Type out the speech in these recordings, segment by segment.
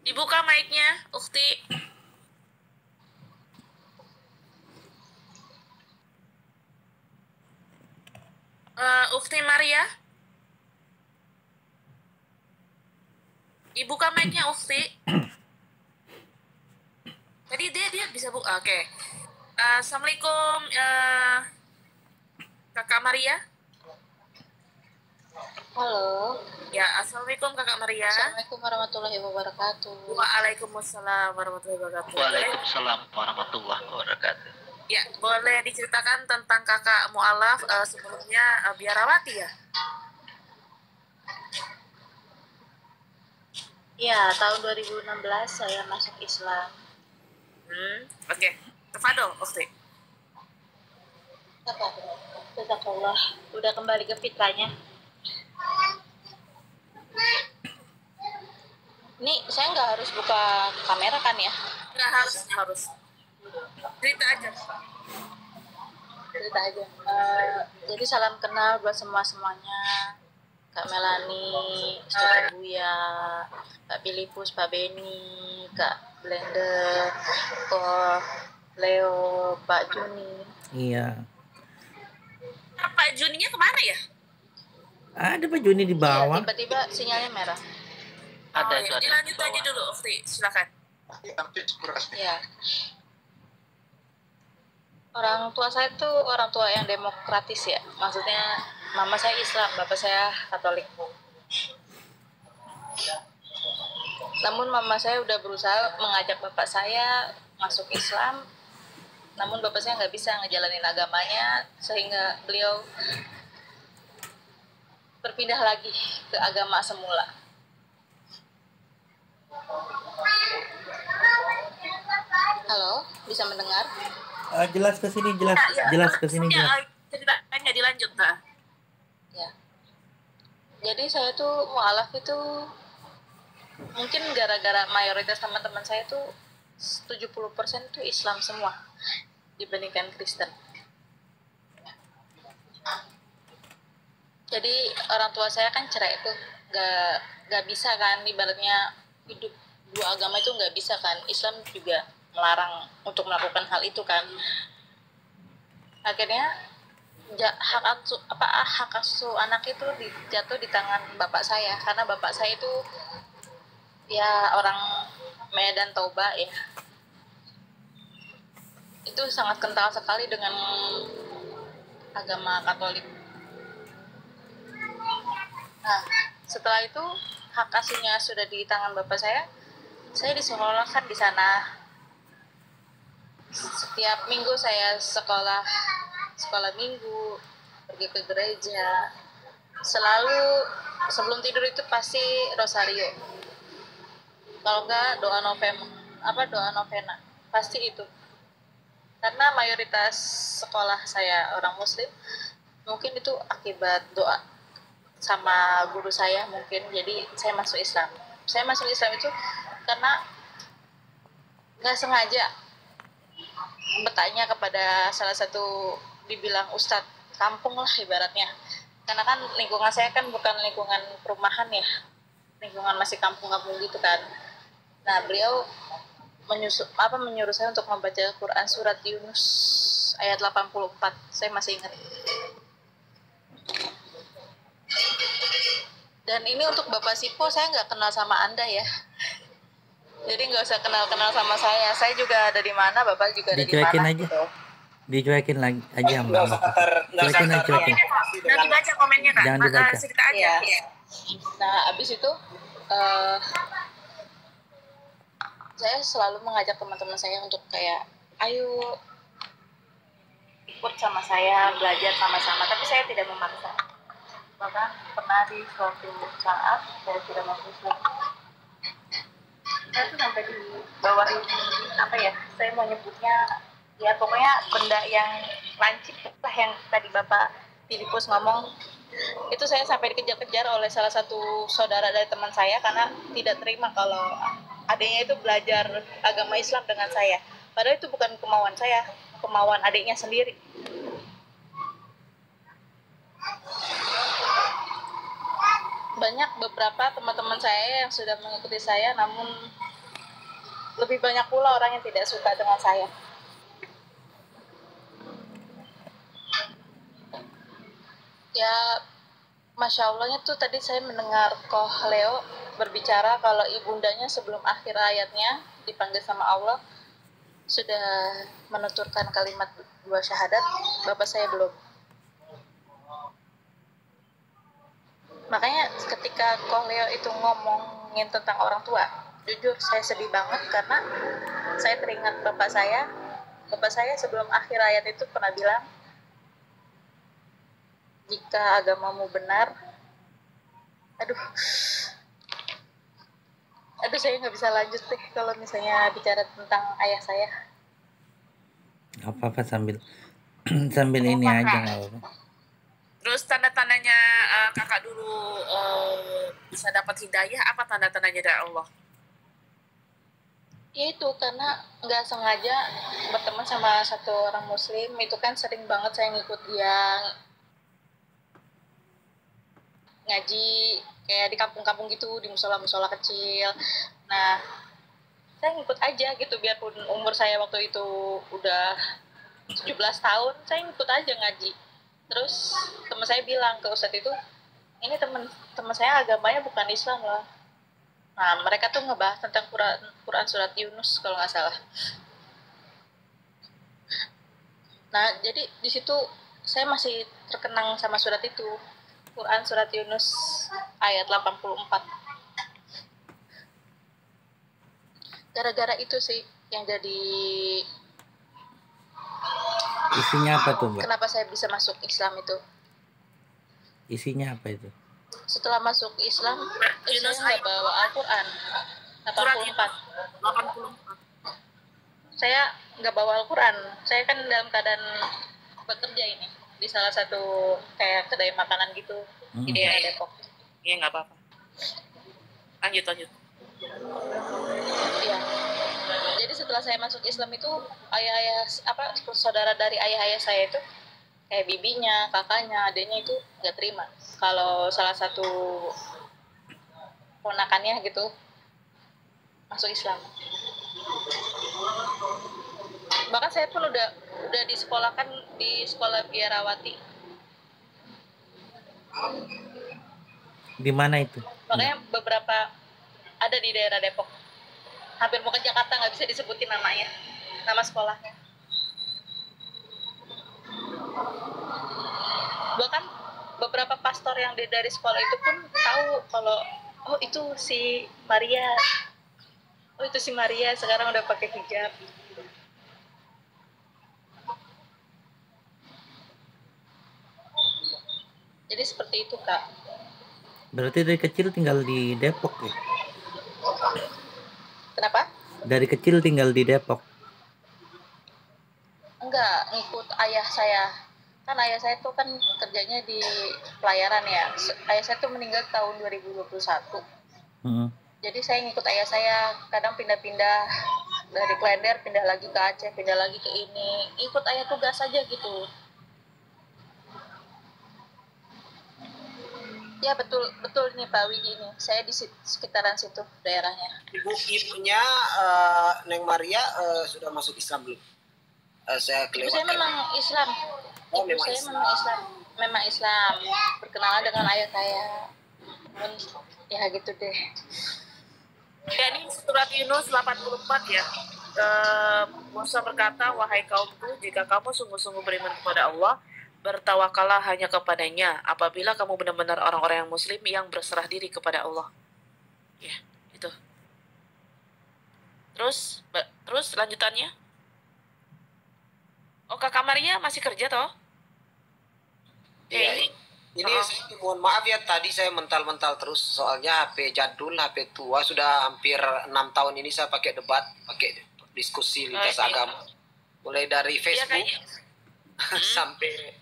Dibuka mic-nya, Ukti. Ukti Maria. Dibuka mic-nya, Ukti. Tadi dia bisa buka. Oke. Assalamualaikum, Kakak Maria. Halo. Ya, assalamualaikum Kakak Maria. Assalamualaikum warahmatullahi wabarakatuh. Waalaikumsalam warahmatullahi wabarakatuh. Waalaikumsalam warahmatullahi wabarakatuh. Ya, boleh diceritakan tentang Kakak Mu'alaf sebelumnya biarawati ya? Ya, tahun 2016 saya masuk Islam. Oke. Tafadol, Ukti. Jazakallah. Udah kembali ke fitrahnya. Ini saya nggak harus buka kamera kan ya? Nggak harus. Cerita aja. Jadi salam kenal buat semuanya. Kak Melani, Ustaz Buya, Kak Filipus, Pak Beni, Kak Blender, Ko Leo, Pak Juni. Iya. Pak Juninya kemana ya? Ada Pak Juni di bawah. Iya, tiba-tiba sinyalnya merah. Ada Ya. Dilanjut aja dulu, Ukti. Silakan. Ya. Orang tua saya tuh orang tua yang demokratis ya. Maksudnya mama saya Islam, bapak saya Katolik. Namun mama saya udah berusaha mengajak bapak saya masuk Islam. Namun bapak saya nggak bisa ngejalanin agamanya sehingga beliau berpindah lagi ke agama semula. Halo, bisa mendengar? Jelas ke sini, jelas ke sini. Ceritanya dilanjut, Kak. Ya. Jadi saya tuh mualaf itu mungkin gara-gara mayoritas teman-teman saya tuh 70% tuh Islam semua dibandingkan Kristen. Jadi orang tua saya kan cerai tuh, nggak bisa kan, ibaratnya hidup dua agama itu nggak bisa kan. Islam juga melarang untuk melakukan hal itu kan. Akhirnya hak asuh anak itu jatuh di tangan bapak saya, karena bapak saya itu ya orang Medan Toba ya, itu sangat kental sekali dengan agama Katolik. Nah, setelah itu hak asuhnya sudah di tangan bapak saya disekolahkan di sana. Setiap minggu saya sekolah minggu, pergi ke gereja. Selalu sebelum tidur itu pasti rosario. Kalau enggak doa novena, pasti itu. Karena mayoritas sekolah saya orang muslim, mungkin itu akibat doa sama guru saya mungkin, jadi saya masuk Islam. Saya masuk Islam itu karena nggak sengaja bertanya kepada salah satu, dibilang ustadz kampung lah ibaratnya, karena kan lingkungan saya kan bukan lingkungan perumahan ya, lingkungan masih kampung-kampung gitu kan. Nah, beliau menyuruh saya untuk membaca Quran surat Yunus ayat 84. Saya masih ingat. Dan ini untuk Bapak Sipo, saya nggak kenal sama Anda ya. Jadi nggak usah kenal-kenal sama saya. Saya juga ada di mana, Bapak juga ada di mana. Dicuekin aja. Gitu. Dicuekin lagi aja Mbak. Cuekin aja. Nanti baca komennya, Kak. Jangan dibaca. Cerita aja. Ya. Nah, abis itu saya selalu mengajak teman-teman saya untuk kayak, ayo ikut sama saya, belajar sama-sama. Tapi saya tidak memaksa. Bahkan pernah di suatu saat saya tidak masuk Islam. Saya tuh sampai di bawah ini, saya mau nyebutnya, ya pokoknya benda yang lancip lah yang tadi Bapak Filipus ngomong. Itu saya sampai dikejar-kejar oleh salah satu saudara dari teman saya karena tidak terima kalau adiknya itu belajar agama Islam dengan saya. Padahal itu bukan kemauan saya, kemauan adiknya sendiri. Banyak beberapa teman-teman saya yang sudah mengikuti saya, namun lebih banyak pula orang yang tidak suka dengan saya. Ya, Masya Allahnya tuh tadi saya mendengar Koh Leo berbicara kalau ibundanya sebelum akhir ayatnya dipanggil sama Allah sudah menuturkan kalimat dua syahadat, bapak saya belum. Makanya ketika Koh Leo itu ngomongin tentang orang tua, jujur saya sedih banget karena saya teringat bapak saya sebelum akhir ayat itu pernah bilang, jika agamamu benar, aduh saya nggak bisa lanjut deh kalau misalnya bicara tentang ayah saya. Apa sambil sambil ini aja nggak apa-apa. Terus tanda-tandanya kakak dulu bisa dapat hidayah, apa tanda-tandanya dari Allah? Ya itu karena nggak sengaja berteman sama satu orang muslim, itu kan sering banget saya ngikut dia ngaji kayak di kampung-kampung gitu, di musola-musola kecil. Nah, saya ngikut aja gitu, biarpun umur saya waktu itu udah 17 tahun, saya ngikut aja ngaji. Terus teman saya bilang ke ustadz itu, ini teman saya agamanya bukan Islam loh. Nah, mereka tuh ngebahas tentang Quran surat Yunus kalau nggak salah. Nah, jadi di situ saya masih terkenang sama surat itu. Quran surat Yunus ayat 84. Gara-gara itu sih yang jadi Isinya apa tuh, Mbak? kenapa saya bisa masuk Islam itu. Isinya apa itu? Setelah masuk Islam, Yunus saya nggak bawa Al-Quran. 84. 84. Saya nggak bawa Al-Quran. Saya kan dalam keadaan bekerja ini di salah satu kayak kedai makanan gitu di daerah Depok. Iya, nggak apa-apa. Lanjut. Iya. Jadi setelah saya masuk Islam itu saudara dari ayah saya itu kayak bibinya, kakaknya, adiknya itu nggak terima kalau salah satu ponakannya gitu masuk Islam. Bahkan saya pun udah disekolahkan di sekolah biarawati. Di mana itu? Makanya beberapa ada di daerah Depok. Hampir mau ke Jakarta nggak bisa disebutin namanya, nama sekolahnya. Bahkan beberapa pastor yang dari sekolah itu pun tahu kalau itu si Maria sekarang udah pakai hijab. Jadi seperti itu, Kak. Berarti dari kecil tinggal di Depok ya? Kenapa? Dari kecil tinggal di Depok. Enggak, ngikut ayah saya. Kan ayah saya tuh kan kerjanya di pelayaran ya. Ayah saya tuh meninggal tahun 2021. Jadi saya ngikut ayah saya, kadang pindah-pindah dari Klender, pindah lagi ke Aceh, pindah lagi ke ini. Ikut ayah tugas aja gitu. Ya betul nih Pak Widi ini. Saya di sekitaran situ daerahnya. Ibunya Neng Maria sudah masuk Islam belum? Saya Ibu saya memang Islam. Ibu saya memang Islam. Memang Islam. Berkenalan dengan ayah saya. Ya gitu deh. Ya, ini surat Yunus 84 ya. Musa berkata, wahai kaumku, jika kamu sungguh-sungguh beriman kepada Allah, bertawakallah hanya kepadanya apabila kamu benar-benar orang-orang yang muslim yang berserah diri kepada Allah. Ya, itu. Terus lanjutannya? Oh, Kakak Maria masih kerja toh? Iya. Ini mohon maaf ya, tadi saya mental-mental terus soalnya HP jadul, HP tua, sudah hampir 6 tahun ini saya pakai debat, pakai diskusi lintas agama. Mulai dari Facebook sampai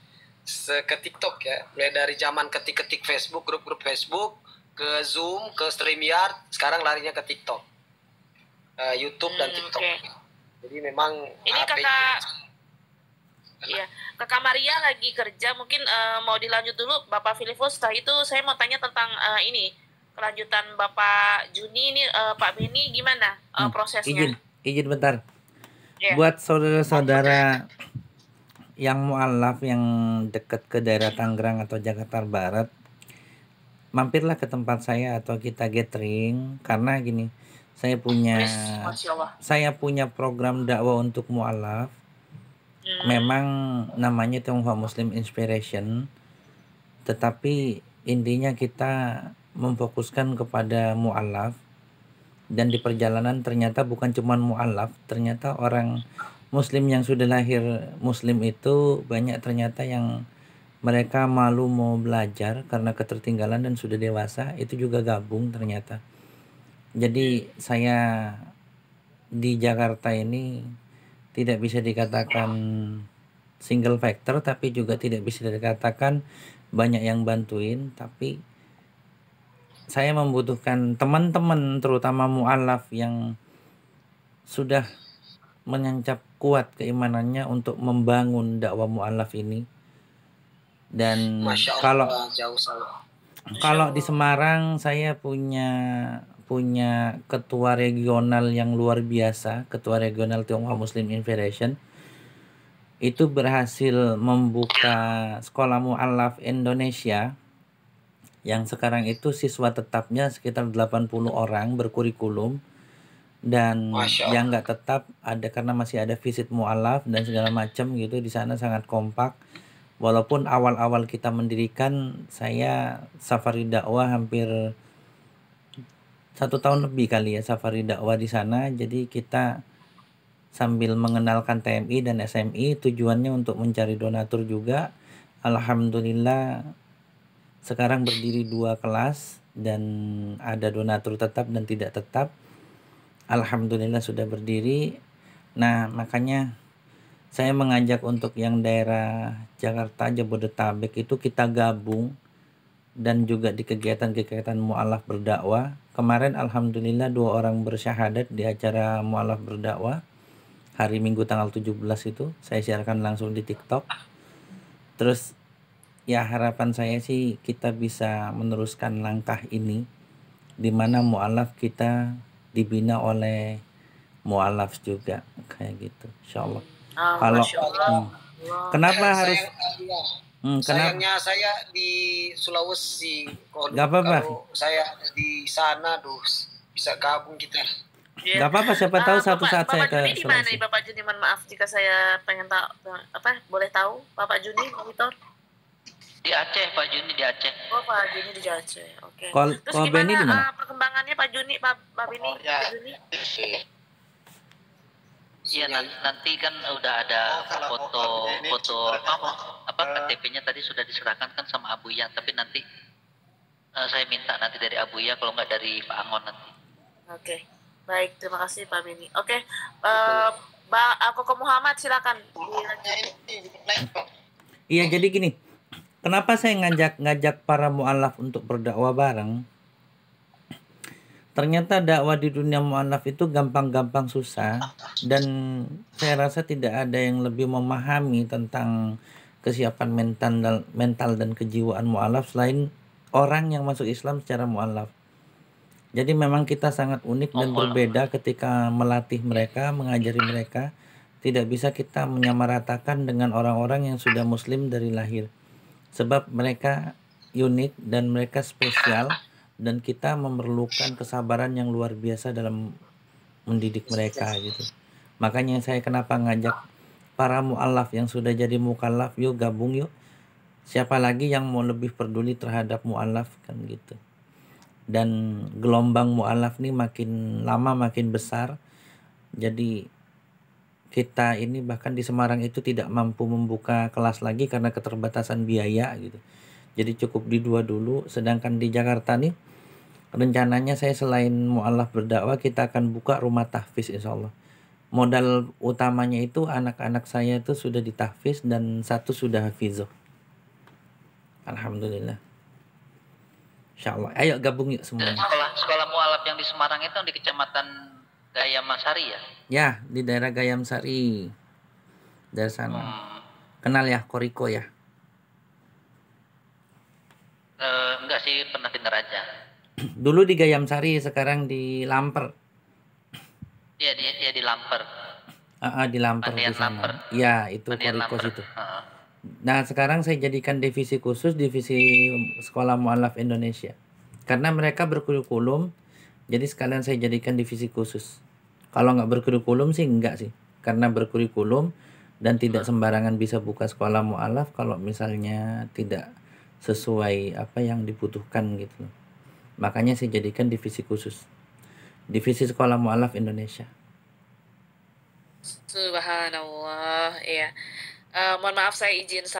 ke TikTok ya. Mulai dari zaman ketik-ketik Facebook, grup-grup Facebook, ke Zoom, ke StreamYard, sekarang larinya ke TikTok. YouTube dan TikTok. Okay. Jadi memang ini HP Iya, Kakak Maria lagi kerja, mungkin mau dilanjut dulu Bapak Filipus. Setelah itu saya mau tanya tentang ini kelanjutan Bapak Juni ini, Pak Beni gimana prosesnya? Izin. izin bentar. Ya. Buat saudara-saudara yang mualaf yang dekat ke daerah Tangerang atau Jakarta Barat, mampirlah ke tempat saya atau kita gathering, karena gini, saya Masya Allah. punya program dakwah untuk mualaf. Memang namanya Tionghoa Muslim Inspiration, tetapi intinya kita memfokuskan kepada mualaf. Dan di perjalanan ternyata bukan cuma mualaf, ternyata orang muslim yang sudah lahir muslim itu banyak ternyata yang mereka malu mau belajar karena ketertinggalan dan sudah dewasa, itu juga gabung ternyata. Jadi saya di Jakarta ini tidak bisa dikatakan single factor, tapi juga tidak bisa dikatakan banyak yang bantuin, tapi saya membutuhkan teman-teman terutama mualaf yang sudah menancap kuat keimanannya untuk membangun dakwah mualaf ini. Dan Masya kalau Allah, jauh salah. kalau di Semarang saya punya ketua regional yang luar biasa, ketua regional Tionghoa Muslim Federation. Itu berhasil membuka sekolah mualaf Indonesia yang sekarang itu siswa tetapnya sekitar 80 orang berkurikulum, dan yang nggak tetap ada karena masih ada visit mualaf dan segala macam gitu. Di sana sangat kompak. Walaupun awal-awal kita mendirikan, saya safari dakwah hampir 1 tahun lebih kali ya safari dakwah di sana. Jadi kita sambil mengenalkan TMI dan SMI, tujuannya untuk mencari donatur juga. Alhamdulillah sekarang berdiri 2 kelas dan ada donatur tetap dan tidak tetap. Alhamdulillah sudah berdiri. Nah, makanya saya mengajak untuk yang daerah Jakarta, Jabodetabek itu kita gabung, dan juga di kegiatan-kegiatan mualaf berdakwah. Kemarin alhamdulillah 2 orang bersyahadat di acara mualaf berdakwah hari Minggu tanggal 17 itu. Saya siarkan langsung di TikTok. Terus ya harapan saya sih kita bisa meneruskan langkah ini, di mana mualaf kita dibina oleh mualaf juga kayak gitu, insyaallah. Kalau kenapa harus sayangnya saya di Sulawesi, Gak apa-apa. kalau saya di sana bisa gabung kita. Gak apa-apa, siapa tahu satu saat saya ke Juni di mana Sulawesi. Bapak Juni? Mohon maaf jika saya pengen tahu, boleh tahu Bapak Juni, monitor? Di Aceh, Pak Juni di Aceh. Oh, Pak Juni di Aceh. Oke. Kalau Terus Beni di mana? gimana perkembangannya Pak Juni, Pak Beni? Pak Juni? Iya, nanti kan udah ada foto KTP-nya tadi sudah diserahkan kan sama Abuya, tapi nanti saya minta nanti dari Abuya, kalau nggak dari Pak Angon nanti. Oke. Baik, terima kasih Pak Beni. Oke. Koko Muhammad silakan. Iya, jadi gini. Kenapa saya ngajak para mualaf untuk berdakwah bareng? Ternyata dakwah di dunia mualaf itu gampang-gampang susah, dan saya rasa tidak ada yang lebih memahami tentang kesiapan mental dan kejiwaan mualaf selain orang yang masuk Islam secara mualaf. Jadi memang kita sangat unik dan berbeda ketika melatih mereka, mengajari mereka. Tidak bisa kita menyamaratakan dengan orang-orang yang sudah muslim dari lahir. Sebab mereka unik dan mereka spesial, dan kita memerlukan kesabaran yang luar biasa dalam mendidik mereka gitu. Makanya saya kenapa ngajak para mualaf yang sudah jadi mukallaf, yuk gabung yuk. Siapa lagi yang mau lebih peduli terhadap mualaf kan gitu. Dan gelombang mualaf nih makin lama makin besar. Jadi kita ini bahkan di Semarang itu tidak mampu membuka kelas lagi karena keterbatasan biaya gitu. Jadi cukup di 2 dulu. Sedangkan di Jakarta nih rencananya saya selain mualaf berdakwah, kita akan buka rumah tahfiz insyaallah. Modal utamanya itu anak-anak saya itu sudah ditahfiz dan 1 sudah hafizoh. Alhamdulillah. Insyaallah. Ayo gabung yuk semuanya. Sekolah mualaf yang di Semarang itu di Kecamatan Gayamasari ya? Ya, di daerah Gayamsari. Dari sana. Kenal ya Koriko ya? Enggak sih, pernah dengar aja. Dulu di Gayamsari, sekarang di Lamper. di Lamper. Di Lamper di Pandian sana. Lamper. Ya, itu Pandian Korikos Lamper. itu. Heeh. Nah, sekarang saya jadikan divisi khusus divisi Sekolah Mu'alaf Indonesia. Karena mereka berkurikulum, jadi sekalian saya jadikan divisi khusus. Kalau nggak berkurikulum sih enggak sih. Karena berkurikulum dan tidak sembarangan bisa buka sekolah mu'alaf kalau misalnya tidak sesuai apa yang dibutuhkan gitu. Makanya saya jadikan divisi khusus. Divisi Sekolah Mu'alaf Indonesia. Subhanallah, ya. Mohon maaf saya izin